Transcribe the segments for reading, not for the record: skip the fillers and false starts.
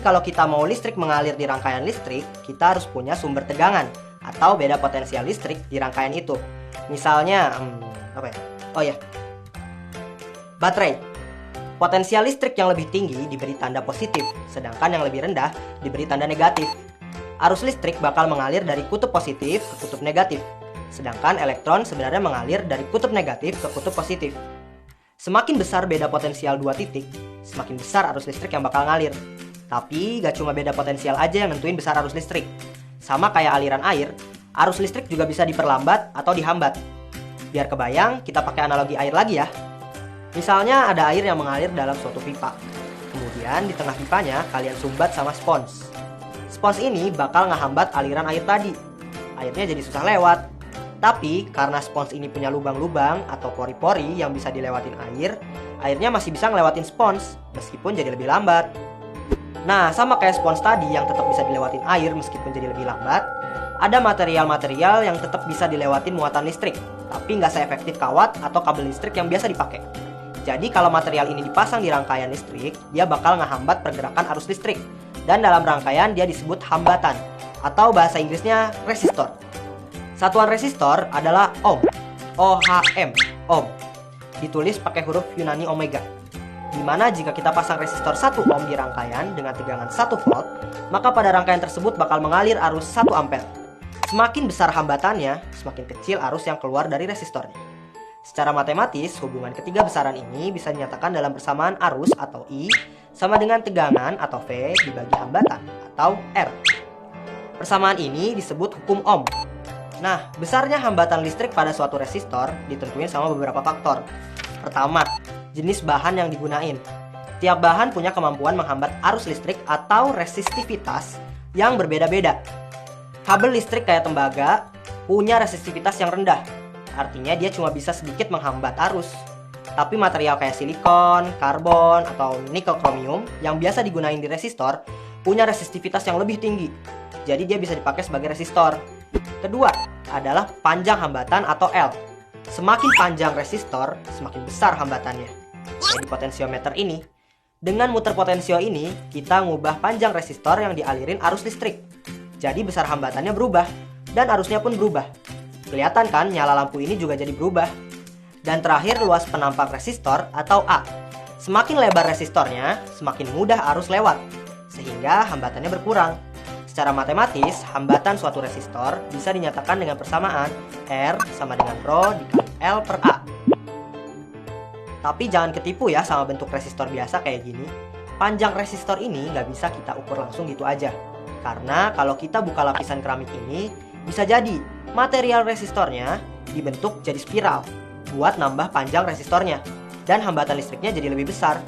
kalau kita mau listrik mengalir di rangkaian listrik, kita harus punya sumber tegangan atau beda potensial listrik di rangkaian itu. Misalnya, apa ya? Oh ya, baterai. Potensial listrik yang lebih tinggi diberi tanda positif, sedangkan yang lebih rendah diberi tanda negatif. Arus listrik bakal mengalir dari kutub positif ke kutub negatif, sedangkan elektron sebenarnya mengalir dari kutub negatif ke kutub positif. Semakin besar beda potensial dua titik, semakin besar arus listrik yang bakal ngalir. Tapi gak cuma beda potensial aja yang nentuin besar arus listrik. Sama kayak aliran air, arus listrik juga bisa diperlambat atau dihambat. Biar kebayang, kita pakai analogi air lagi ya. Misalnya ada air yang mengalir dalam suatu pipa. Kemudian di tengah pipanya kalian sumbat sama spons. Spons ini bakal ngehambat aliran air tadi. Airnya jadi susah lewat. Tapi karena spons ini punya lubang-lubang atau pori-pori yang bisa dilewatin air, airnya masih bisa ngelewatin spons meskipun jadi lebih lambat. Nah, sama kayak spons tadi yang tetap bisa dilewatin air meskipun jadi lebih lambat, ada material-material yang tetap bisa dilewatin muatan listrik, tapi nggak seefektif kawat atau kabel listrik yang biasa dipakai. Jadi kalau material ini dipasang di rangkaian listrik, dia bakal ngehambat pergerakan arus listrik. Dan dalam rangkaian dia disebut hambatan, atau bahasa Inggrisnya resistor. Satuan resistor adalah ohm, O-H-M, ohm. Ditulis pakai huruf Yunani omega. Dimana jika kita pasang resistor 1 ohm di rangkaian dengan tegangan 1 volt, maka pada rangkaian tersebut bakal mengalir arus 1 ampere. Semakin besar hambatannya, semakin kecil arus yang keluar dari resistornya. Secara matematis, hubungan ketiga besaran ini bisa dinyatakan dalam persamaan arus atau I sama dengan tegangan atau V dibagi hambatan atau R. Persamaan ini disebut hukum Ohm. Nah, besarnya hambatan listrik pada suatu resistor ditentuin sama beberapa faktor. Pertama, jenis bahan yang digunain. Tiap bahan punya kemampuan menghambat arus listrik atau resistivitas yang berbeda-beda. Kabel listrik kayak tembaga punya resistivitas yang rendah. Artinya dia cuma bisa sedikit menghambat arus. Tapi material kayak silikon, karbon, atau nikel kromium yang biasa digunain di resistor punya resistivitas yang lebih tinggi. Jadi dia bisa dipakai sebagai resistor. Kedua adalah panjang hambatan atau L. Semakin panjang resistor, semakin besar hambatannya. Jadi potensiometer ini, dengan muter potensio ini, kita ngubah panjang resistor yang dialirin arus listrik. Jadi besar hambatannya berubah, dan arusnya pun berubah. Kelihatan kan nyala lampu ini juga jadi berubah. Dan terakhir luas penampak resistor atau A. Semakin lebar resistornya, semakin mudah arus lewat, sehingga hambatannya berkurang. Secara matematis, hambatan suatu resistor bisa dinyatakan dengan persamaan R sama dengan Rho dikali L per A. Tapi jangan ketipu ya sama bentuk resistor biasa kayak gini. Panjang resistor ini nggak bisa kita ukur langsung gitu aja. Karena kalau kita buka lapisan keramik ini, bisa jadi material resistornya dibentuk jadi spiral buat nambah panjang resistornya dan hambatan listriknya jadi lebih besar.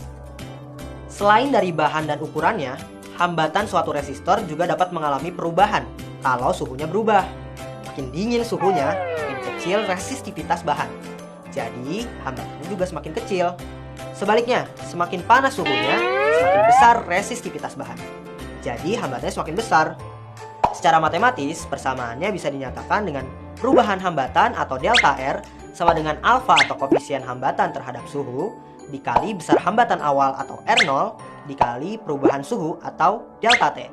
Selain dari bahan dan ukurannya, hambatan suatu resistor juga dapat mengalami perubahan kalau suhunya berubah. Makin dingin suhunya, makin kecil resistivitas bahan. Jadi hambatannya juga semakin kecil. Sebaliknya, semakin panas suhunya, semakin besar resistivitas bahan. Jadi hambatannya semakin besar. Secara matematis, persamaannya bisa dinyatakan dengan perubahan hambatan atau delta R sama dengan alfa atau koefisien hambatan terhadap suhu dikali besar hambatan awal atau R0 dikali perubahan suhu atau delta T.